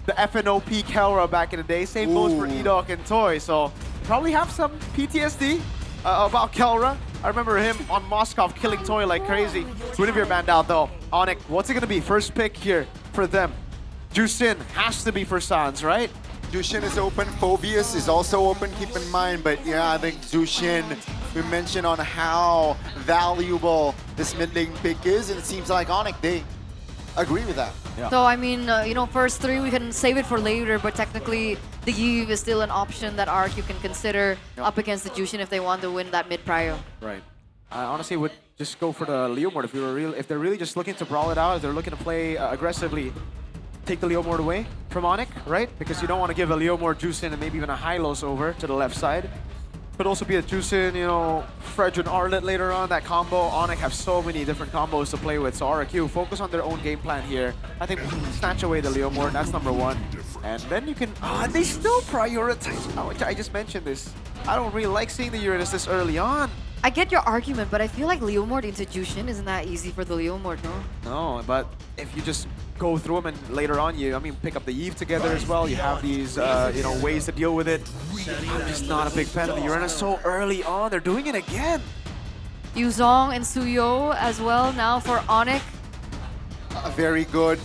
the FNOP Kelra back in the day. Same goes for Edok and Toy. So probably have some PTSD about Kelra. I remember him on Moskov killing Toy like crazy. Guinevere banned out though. ONIC, what's it gonna be? First pick here for them. Jushin has to be for Sans, right? Jushin is open, Phobius is also open, keep in mind, but yeah, I think Jushin, we mentioned on how valuable this mid lane pick is, and it seems like ONIC, they agree with that. Yeah. So, I mean, you know, first three, we can save it for later, but technically, the Eve is still an option that RRQ can consider up against the Jushin if they want to win that mid prio. Right. I honestly would just go for the Leomord if they're really just looking to brawl it out, if they're looking to play aggressively. Take the Leomord away from ONIC, right? Because you don't want to give a Leomord Jushin and maybe even a Hylos over to the left side. Could also be a Jushin, you know, Fredrin Arlet later on, that combo. ONIC have so many different combos to play with, so RRQ focus on their own game plan here. I think snatch away the Leomord, that's number one. And then you can, they still prioritize, which I just mentioned this. I don't really like seeing the Uranus this early on. I get your argument, but I feel like Leomord into Jushin isn't that easy for the Leomord, no? No, but if you just go through them and later on pick up the Eve together as well, you have these you know, ways to deal with it. I'm just not a big fan of the Uranus so early on. They're doing it again. Yuzong and Suyo as well now for ONIC. A very good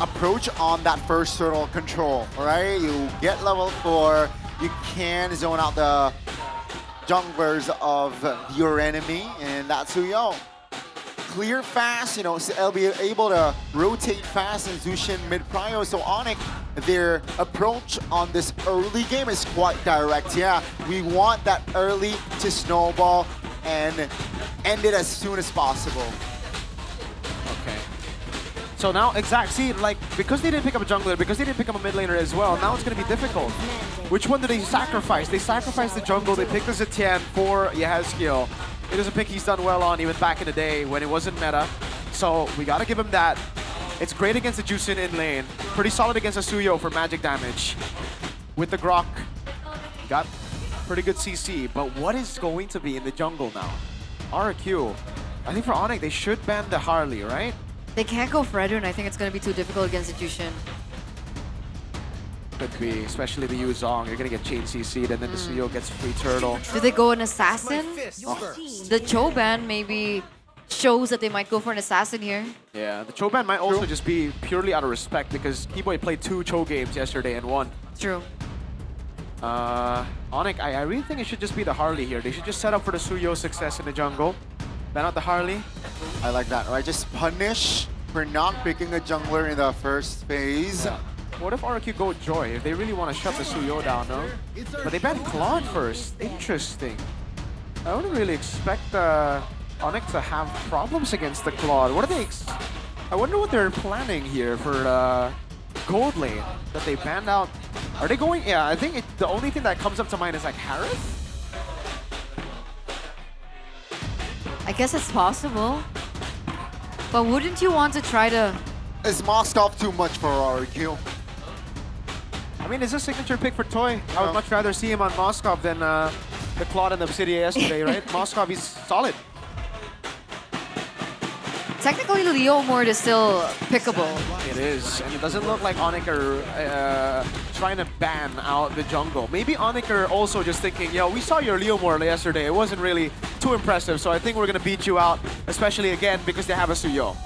approach on that first turtle control, right? You get level 4, you can zone out the junglers of your enemy, and that's Suyo. Clear fast, you know, so they'll be able to rotate fast in Jushin mid-prio. So ONIC, their approach on this early game is quite direct. Yeah, we want that early to snowball and end it as soon as possible. Okay. So now, see, like, because they didn't pick up a jungler, because they didn't pick up a mid laner as well, now it's going to be difficult. Which one do they sacrifice? They sacrifice the jungle, they pick the Zetian for Yahezkiel. It is a pick he's done well on even back in the day when it wasn't meta. So we gotta give him that. It's great against the Jushin in lane. Pretty solid against Asuyo for magic damage. With the Grok, got pretty good CC. But what is going to be in the jungle now? RRQ. I think for ONIC, they should ban the Harley, right? They can't go Fredrin. I think it's going to be too difficult against the Jushin. Could be, especially the Yuzong. You're gonna get chain CC'd and then the Suyo gets free turtle. Do they go an assassin? The Choban maybe shows that they might go for an assassin here. Yeah, the Choban might also just be purely out of respect because Keyboy played 2 Cho games yesterday and won. True. ONIC, I really think it should just be the Harley here. They should just set up for the Suyo success in the jungle. Ban out the Harley. I like that, right? Just punish for not picking a jungler in the first phase. Yeah. What if RRQ go Joy? If they really want to shut the Suyo down, no? But they banned Claude first. Interesting. I wouldn't really expect ONIC to have problems against the Claude. What are they? I wonder what they're planning here for gold lane that they banned out. Are they going? Yeah, I think the only thing that comes up to mind is like Harith. I guess it's possible. But wouldn't you want to try to... Is Moskov too much for RRQ? I mean, it's a signature pick for Toy. I would much rather see him on Moskov than the Claude and the Obsidian yesterday, right? Moskov, he's solid. Technically, Leomord is still pickable. It is, and it doesn't look like ONIC are trying to ban out the jungle. Maybe ONIC are also just thinking, yo, we saw your Leomord yesterday. It wasn't really too impressive, so I think we're going to beat you out, especially again because they have a Suyo.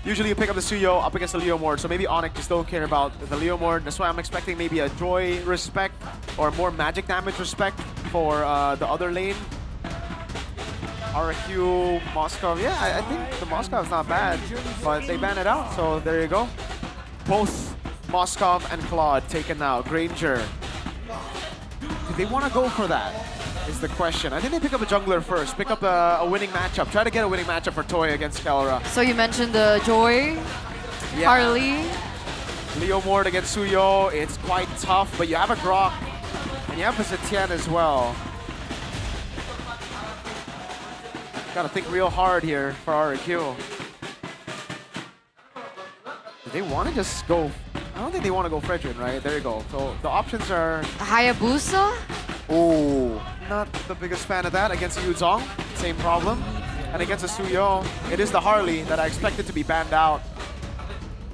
Usually you pick up the Suyo up against the Leomord, so maybe ONIC just don't care about the Leomord. That's why I'm expecting maybe a Joy respect or more magic damage respect for the other lane. RRQ, Moskov, yeah, I think the Moskov is not bad, but they ban it out, so there you go. Both Moskov and Claude taken out. Granger. Do they want to go for that? Is the question. I think they pick up a jungler first. Pick up a winning matchup. Try to get a winning matchup for Toy against Kelra. So you mentioned the Joy, Harley. Leomord against Suyo. It's quite tough, but you have a Grok. And you have a Zetian as well. Gotta think real hard here for RRQ. Do they want to just go? I don't think they want to go Fredrin, right? There you go. So the options are... Hayabusa? Oh, not the biggest fan of that against Yuzong. Same problem. And against a Suyo, it is the Harley that I expected to be banned out.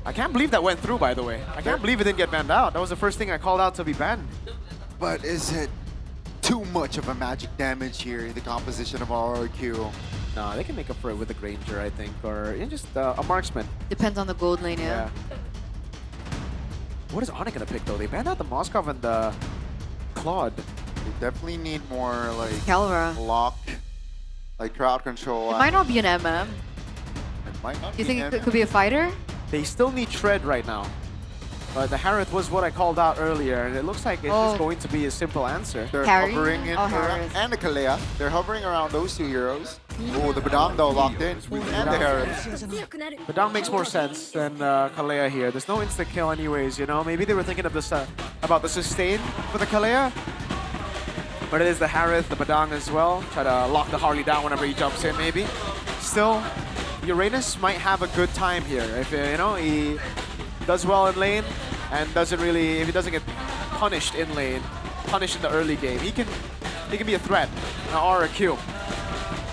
I can't believe that went through, by the way. I can't believe it didn't get banned out. That was the first thing I called out to be banned. But is it too much of a magic damage here in the composition of RRQ? No, they can make up for it with a Granger, I think, or just a marksman. Depends on the gold lane, yeah. What is ONIC gonna pick though? They banned out the Moskov and the Claude. They definitely need more like Calra. lock, like crowd control. It might not be an MM. It might not Do you be think it could be a fighter? They still need Shred right now. But the Harith was what I called out earlier, and it looks like it's just going to be a simple answer. They're Harry? hovering in Oh, around, Harith. and the Kalea. They're hovering around those two heroes. Oh, the Badang though locked in, and the Harith. But Dang makes more sense than Kalea here. There's no instant kill anyways, you know? Maybe they were thinking of this, about the sustain for the Kalea. But it is the Harith, the Badang as well. Try to lock the Harley down whenever he jumps in, maybe. Still, Uranus might have a good time here. If, you know, he does well in lane and doesn't really, if he doesn't get punished in lane, punished in the early game, he can be a threat. RRQ.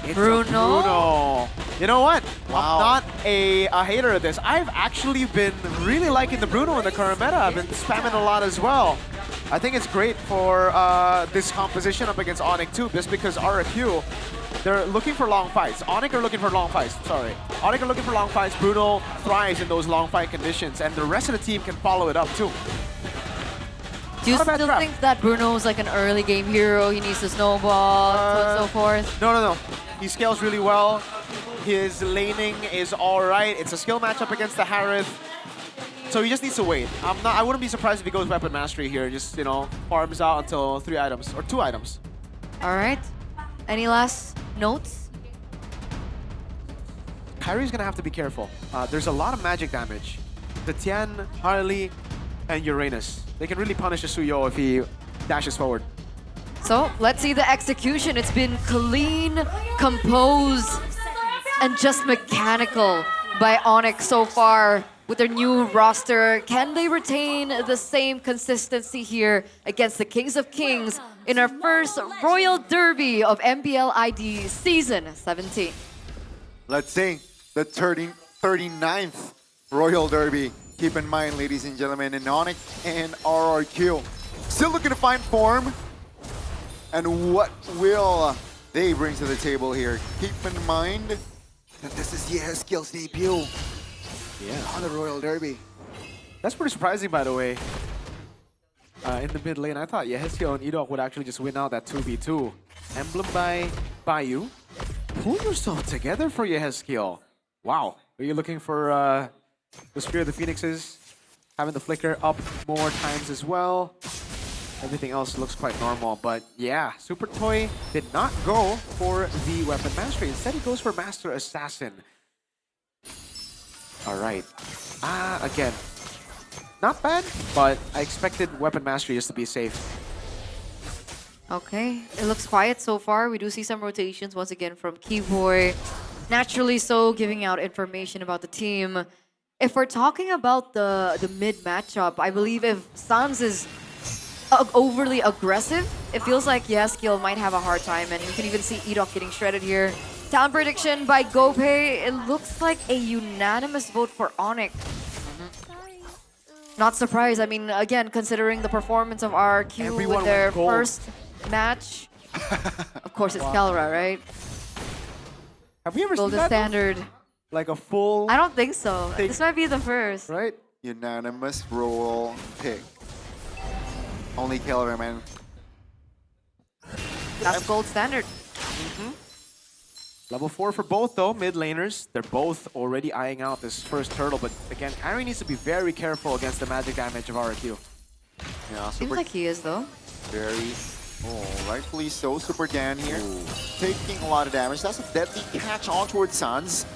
It's Bruno. You know what? Wow. I'm not a hater of this. I've actually been really liking the Bruno in the current meta. I've been spamming a lot as well. I think it's great for this composition up against ONIC too, just because RRQ, they're looking for long fights. ONIC are looking for long fights, sorry. ONIC are looking for long fights. Bruno thrives in those long fight conditions, and the rest of the team can follow it up too. Do you Not a bad still trap. think that Bruno's like an early game hero? He needs to snowball, so on and so forth. No. He scales really well. His laning is all right. It's a skill matchup against the Harith. So he just needs to wait. I wouldn't be surprised if he goes weapon mastery here. Just, you know, farms out until 3 items or 2 items. All right. Any last notes? Kyrie's gonna have to be careful. There's a lot of magic damage. The Tian, Harley, and Uranus. They can really punish the Suyo if he dashes forward. So let's see the execution. It's been clean, composed, and just mechanical by ONIC so far with their new roster. Can they retain the same consistency here against the Kings of Kings in our first Royal Derby of MPL ID Season 17? Let's see the 39th Royal Derby. Keep in mind, ladies and gentlemen, in ONIC and RRQ. Still looking to find form. And what will they bring to the table here? Keep in mind that this is Yeheskill's debut on the Royal Derby. That's pretty surprising, by the way. In the mid lane, I thought Yeheskiel and Edok would actually just win out that 2v2. Emblem by Bayou. Pull yourself together for Yeheskiel. Wow. Are you looking for the Spear of the Phoenixes? Having the flicker up more times as well. Everything else looks quite normal, but yeah, Super Toy did not go for the Weapon Mastery. Instead, he goes for Master Assassin. All right. Again, not bad, but I expected Weapon Mastery just to be safe. Okay, it looks quiet so far. We do see some rotations once again from Keyboy. Naturally so, giving out information about the team. If we're talking about the mid matchup, I believe if Sans is overly aggressive, it feels like Yeheskiel might have a hard time, and you can even see Edok getting shredded here. Talent prediction by GoPay. It looks like a unanimous vote for ONIC. Not surprised. I mean, again, considering the performance of RRQ Everyone with their went gold. first match. Of course, it's Calra, right? Have we ever seen Golden that? standard. Like a full, I don't think so. Think- This might be the first. right? Unanimous roll pick. Only killer, man. That's gold standard. Level 4 for both, though, mid laners. They're both already eyeing out this first turtle, but again, Kyrie needs to be very careful against the magic damage of RRQ. Yeah, Seems super like he is, though. very. Oh, rightfully so. Super Dan here, taking a lot of damage. That's a deadly catch on towards Suns.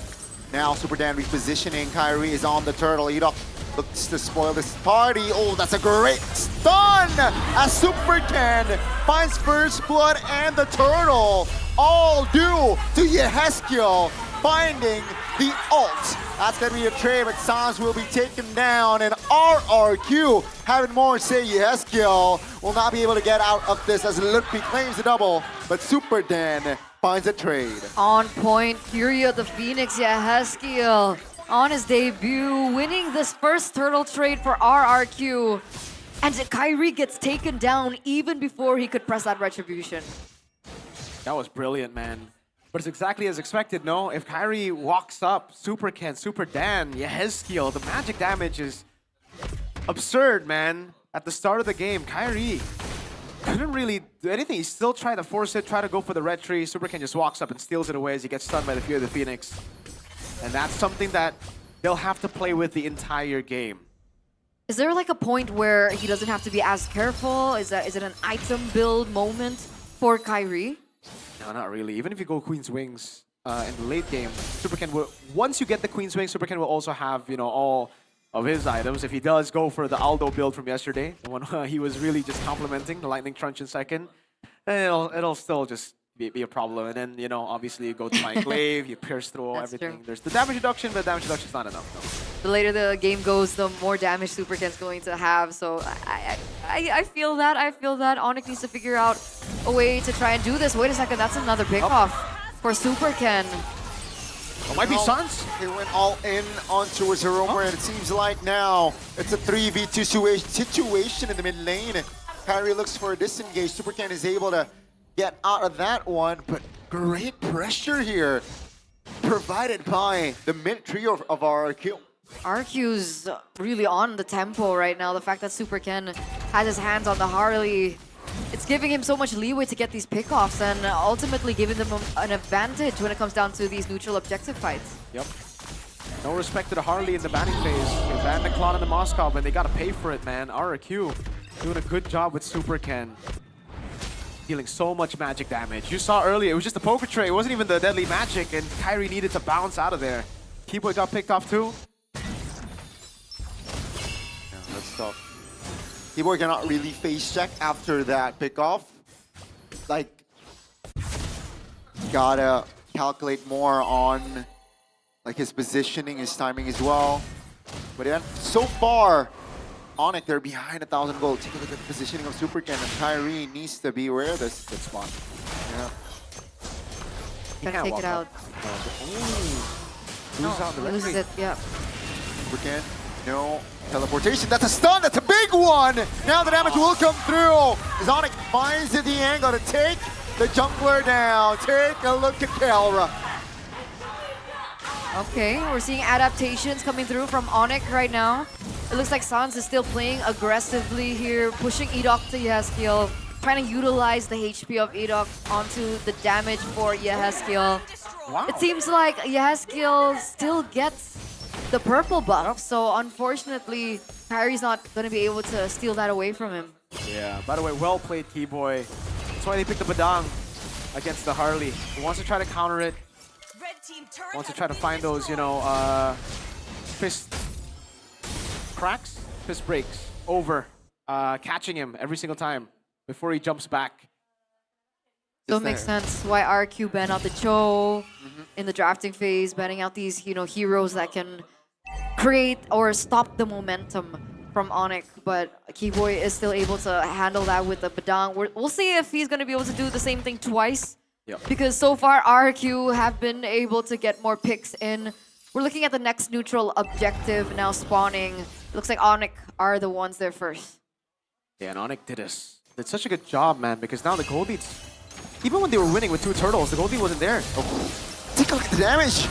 Now Super Dan repositioning. Kyrie is on the turtle. Edok looks to spoil this party. Oh, that's a great stun as Super Dan finds first blood and the turtle. All due to Yeheskiel finding the ult. That's gonna be a trade, but Sans will be taken down, and RRQ having more say. Yeheskiel will not be able to get out of this as Lutfi claims the double, but Super Dan finds a trade. On point, Fury of the Phoenix, Yeheskiel on his debut, winning this first turtle trade for RRQ. And Kyrie gets taken down even before he could press that retribution. That was brilliant, man. But it's exactly as expected, no? If Kyrie walks up, Super Ken, Super Dan, Yehezkiel, the magic damage is absurd, man. At the start of the game, Kyrie couldn't really do anything. He still tried to force it, try to go for the red tree. Super Ken just walks up and steals it away as he gets stunned by the Fear of the Phoenix. And that's something that they'll have to play with the entire game. Is there like a point where he doesn't have to be as careful? Is it an item build moment for Kyrie? No, not really. Even if you go Queen's Wings in the late game, Super Ken will, once you get the Queen's Wings, Super Ken will also have, you know, all of his items. If he does go for the Aldo build from yesterday, the one he was really just complimenting, the Lightning Crunch in second, then it'll still just be a problem. And then, you know, obviously you go to my Enclave, you pierce through That's everything. true. There's the damage reduction, but damage reduction is not enough, no. The later the game goes, the more damage Super Ken's going to have. So I feel that. I feel that. ONIC needs to figure out a way to try and do this. Wait a second, that's another pickoff for Super Ken. Oh, might be Suns. He went all in onto his Aroma, and it seems like now it's a 3v2 situation in the mid lane. Kyrie looks for a disengage. Super Ken is able to get out of that one, but great pressure here provided by the mid trio of RRQ. RQ's really on the tempo right now. The fact that Super Ken has his hands on the Harley, it's giving him so much leeway to get these pickoffs and ultimately giving them an advantage when it comes down to these neutral objective fights. Yep. No respect to the Harley in the banning phase. They banned the Klon and the Moscow, and they gotta pay for it, man. RRQ doing a good job with Super Ken. Dealing so much magic damage. You saw earlier, it was just a poker tray. It wasn't even the deadly magic, and Kyrie needed to bounce out of there. Keyboy got picked off too. Yeah, that's tough. Keyboy cannot really face check after that pickoff. Like, gotta calculate more on like his positioning, his timing as well. But then, so far, ONIC, they're behind 1,000 gold. Take a look at the positioning of Super Ken, and Kyrie needs to be aware of this. Good spot. Yeah. Gotta take it out. Loses out the red Loses tree. it, yeah. Super Ken, no teleportation. That's a stun. That's a big one. Now the damage will come through. As ONIC finds the angle to take the jungler down. Take a look at Kelra. Okay, we're seeing adaptations coming through from ONIC right now. It looks like Sans is still playing aggressively here, pushing Edok to Yehezkiel, trying to utilize the HP of Edok onto the damage for Yehezkiel. Wow. It seems like Yehezkiel still gets the purple buff, so unfortunately, Kyrie's not going to be able to steal that away from him. Yeah, by the way, well played, Keyboy. That's why they picked the Badang against the Harley. He wants to try to counter it. Wants to try to find those, you know, fist cracks, fist breaks over, catching him every single time before he jumps back. So it makes sense why RQ banned out the Cho in the drafting phase, banning out these, you know, heroes that can create or stop the momentum from ONIC. But Keyboy is still able to handle that with the Badang. We'll see if he's going to be able to do the same thing twice. Yep. Because so far, RRQ have been able to get more picks in. We're looking at the next neutral objective now spawning. Looks like ONIC are the ones there first. Yeah, and ONIC did such a good job, man, because now the gold leads, even when they were winning with 2 turtles, the gold lead wasn't there. Take a look at the damage.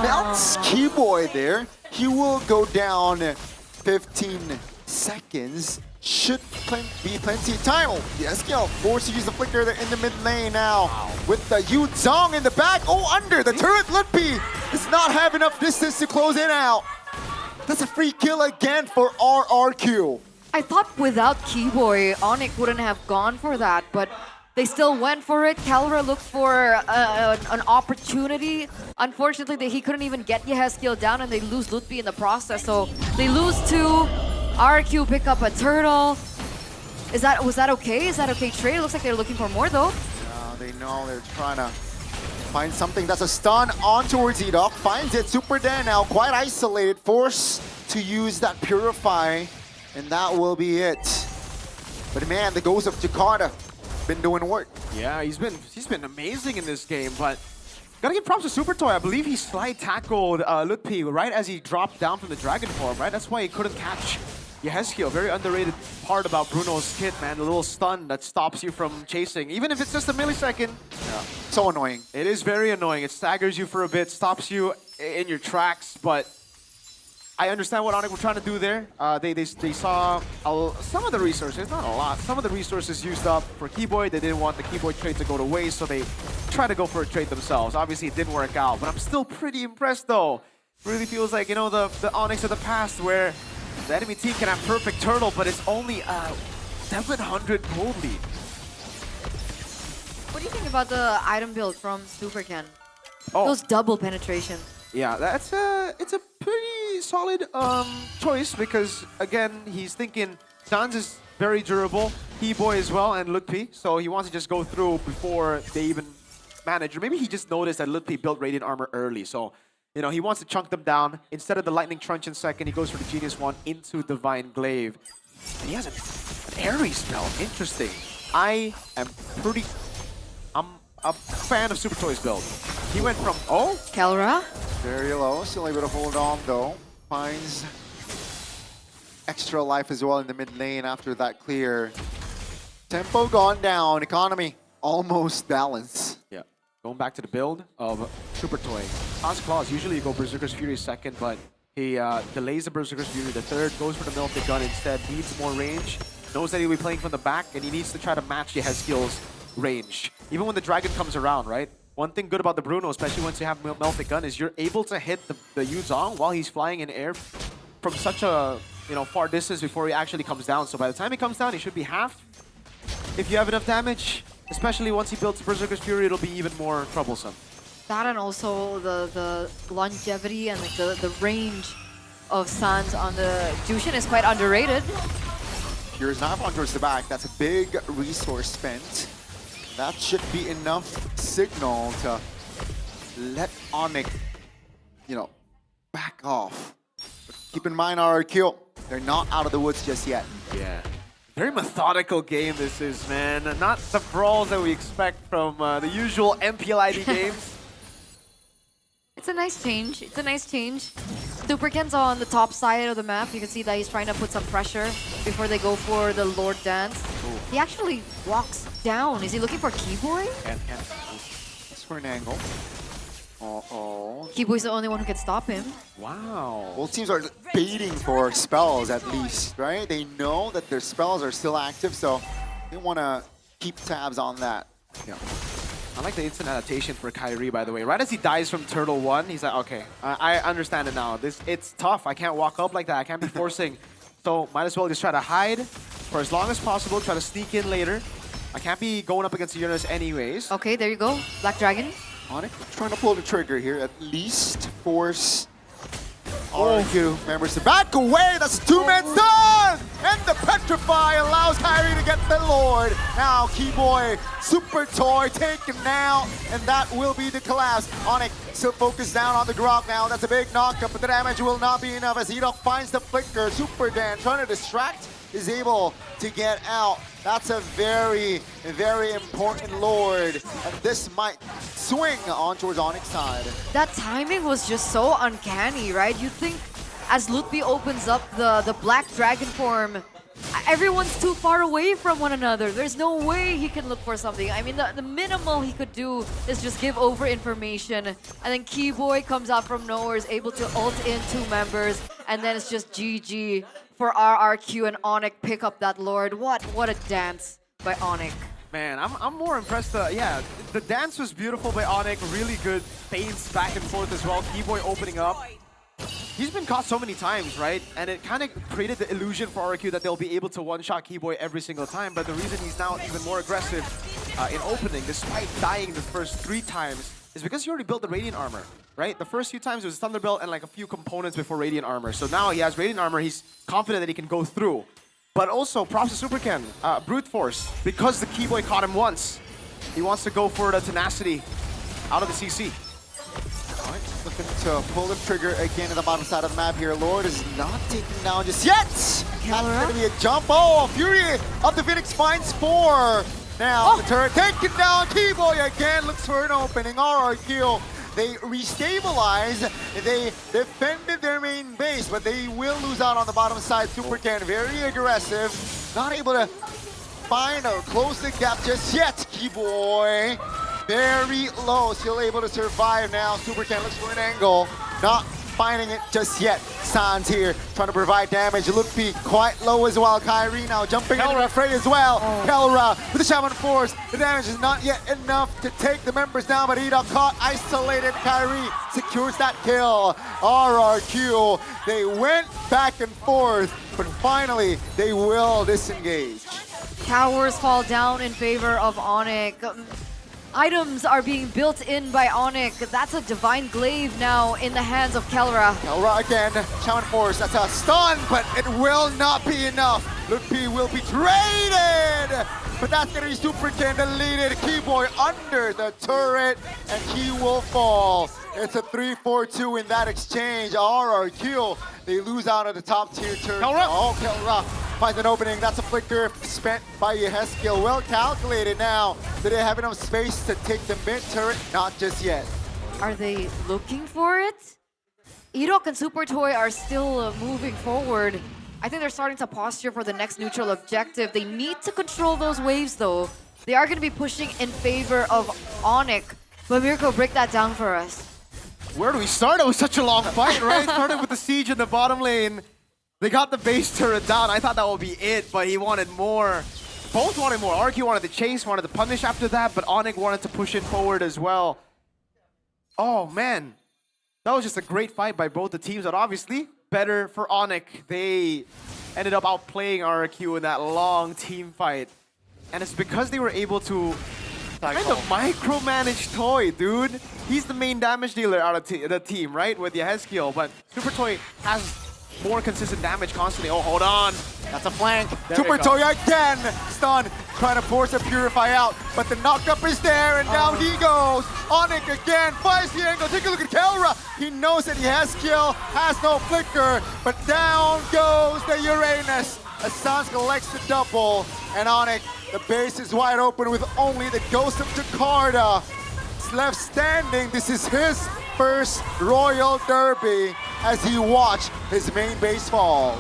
Melts Keyboy there. He will go down 15 seconds. Should be plenty of time. Oh, Yehezkiel forced to use the flicker there in the mid lane now. Wow. With the Yu Zhong in the back. Oh, under the turret. Lippy does not have enough distance to close it out. That's a free kill again for RRQ. I thought without Keyboy, ONIC wouldn't have gone for that, but they still went for it. Kelra looked for an opportunity. Unfortunately, he couldn't even get Yehezkiel down, and they lose Lutpi in the process. So they lose 2. RQ pick up a turtle. Was that okay? Is that okay trade? It looks like they're looking for more though. They know they're trying to find something. That's a stun on towards Edok. Finds it. Super Dan now quite isolated. Forced to use that Purify. And that will be it. But man, the ghost of Jakarta been doing work. Yeah, he's been amazing in this game, but Gotta give props to Super Toy. I believe he slide tackled Lutpi right as he dropped down from the Dragon form, right? That's why he couldn't catch Yehezkiel. Very underrated part about Bruno's kit, man. The little stun that stops you from chasing. Even if it's just a millisecond. Yeah. So annoying. It is very annoying. It staggers you for a bit, stops you in your tracks, but I understand what ONIC were trying to do there. They saw some of the resources, not a lot, some of the resources used up for Keyboy. They didn't want the Keyboy trade to go to waste, so they tried to go for a trade themselves. Obviously, it didn't work out, but I'm still pretty impressed, though. Really feels like, you know, the ONIC of the past where the enemy team can have perfect turtle, but it's only a 700 gold lead. What do you think about the item build from Super Ken? Oh. Those double penetration. Yeah, it's a pretty solid choice because again he's thinking Sans is very durable, Keyboy as well, and Lutpi, so he wants to just go through before they even manage. Or maybe he just noticed that Lutpi built Radiant Armor early, so you know he wants to chunk them down. Instead of the Lightning Trunch in second, he goes for the Genius Wand into Divine Glaive. And he has an Airy spell. Interesting. I'm a fan of Super Toy's build. He went from Kelra? Very low, still able to hold on though. Finds extra life as well in the mid lane after that clear. Tempo gone down, economy almost balanced. Yeah, going back to the build of Super Toy. Hans Claws, usually you go Berserker's Fury second, but he delays the Berserker's Fury the third, goes for the Melted Gun instead, needs more range, knows that he'll be playing from the back, and he needs to try to match Yehezkiel's range. Even when the Dragon comes around, right? One thing good about the Bruno, especially once you have Melted Gun, is you're able to hit the Yuzong while he's flying in air from such a far distance before he actually comes down. So by the time he comes down, he should be half. If you have enough damage, especially once he builds Berserker's Fury, it'll be even more troublesome. That and also the longevity and like the range of Sans on the Jushin is quite underrated. Here's Navon towards the back. That's a big resource spent. That should be enough signal to let ONIC, back off. But keep in mind, RRQ, they're not out of the woods just yet. Yeah. Very methodical game this is, man. Not the brawls that we expect from the usual MPL ID games. It's a nice change. It's a nice change. Super Ken's on the top side of the map. You can see that he's trying to put some pressure before they go for the Lord Dance. Ooh. He actually walks down. Is he looking for Keyboy? That's for an angle. Uh-oh. Keyboy's the only one who can stop him. Wow. Both teams are baiting for spells at least, right? They know that their spells are still active, so they want to keep tabs on that. Yeah. I like the instant adaptation for Kyrie, by the way. Right as he dies from Turtle 1, he's like, okay, I understand it now. It's tough. I can't walk up like that. I can't be forcing. So might as well just try to hide for as long as possible, try to sneak in later. I can't be going up against Uranus anyways. Okay, there you go. Black Dragon. ONIC trying to pull the trigger here, at least force RRQ members to back away. That's a two-man stun! And the Petrify allows Kyrie to get the Lord. Now Keyboy, Super Toy taken out, and that will be the collapse. ONIC still focused down on the Grok now. That's a big knockup, but the damage will not be enough as Edok finds the flicker. Super Dan trying to distract, is able to get out. That's a very, very important Lord, and this might swing on towards ONIC's side. That timing was just so uncanny, right? You think as Lutpi opens up the Black Dragon form, everyone's too far away from one another. There's no way he can look for something. I mean, the minimal he could do is just give over information, and then Keyboy comes out from nowhere, is able to ult in 2 members, and then it's just GG for RRQ, and ONIC pick up that Lord. What a dance by ONIC. Man, I'm more impressed. Yeah, the dance was beautiful by ONIC. Really good feints back and forth as well. Keyboy opening up. He's been caught so many times, right? And it kind of created the illusion for RRQ that they'll be able to one-shot Keyboy every single time. But the reason he's now even more aggressive in opening, despite dying the first 3 times, is because he already built the Radiant Armor, right? The first few times it was Thunderbolt and like a few components before Radiant Armor. So now he has Radiant Armor, he's confident that he can go through. But also, props to Super Ken, Brute Force, because the Keyboy caught him once. He wants to go for the Tenacity out of the CC. ONIC looking to pull the trigger again at the bottom side of the map here. Lord is not taken down just yet! That's going to be a jump. Oh, Fury of the Phoenix finds 4. Now the turret taken down. Keyboy again looks for an opening. RRQ They restabilize, they defended their main base, but they will lose out on the bottom side. Supercan very aggressive, not able to find or close the gap just yet. Keyboy very low, still able to survive now. Supercan looks for an angle, not finding it just yet. Sans here trying to provide damage. Lukpi quite low as well. Kyrie now jumping into the fray as well. Kelra with the Shaman Force. The damage is not yet enough to take the members down, but Ida caught, isolated. Kyrie secures that kill. RRQ, they went back and forth, but finally they will disengage. Towers fall down in favor of ONIC. Items are being built in by ONIC. That's a Divine Glaive now in the hands of Kelra. Kelra again, Shaman Force, that's a stun, but it will not be enough. Lukpi will be traded, but that's gonna be Supercan deleted. Keyboy under the turret, and he will fall. It's a 3-4-2 in that exchange. RRQ, they lose out of the top tier turret. Kelra. Oh, Kelra finds an opening. That's a flicker spent by Yeheskiel. Well calculated now. Do they have enough space to take the mid turret? Not just yet. Are they looking for it? Irok and Super Toy are still moving forward. I think they're starting to posture for the next neutral objective. They need to control those waves though. They are going to be pushing in favor of ONIC. But Mirko, break that down for us. Where do we start? It was such a long fight, right? Started with the siege in the bottom lane. They got the base turret down. I thought that would be it, but he wanted more. Both wanted more. RQ wanted to chase, wanted to punish after that, but ONIC wanted to push it forward as well. Oh, man. That was just a great fight by both the teams, but obviously better for ONIC. They ended up outplaying RRQ in that long team fight. And it's because they were able to kind of micromanage Toy, dude. He's the main damage dealer out of the team, right? With Yeheskiel, but Super Toy has more consistent damage constantly. Oh, hold on. That's a flank. There Super we go. Toy again. Stun. Trying to force a Purify out. But the knockup is there, and down he goes. ONIC again. Finds the angle. Take a look at Kelra. He knows that he has skill. Has no flicker. But down goes the Uranus. Assange collects the double. And ONIC, the base is wide open with only the ghost of Jakarta left standing. This is his first Royal Derby as he watched his main base falls.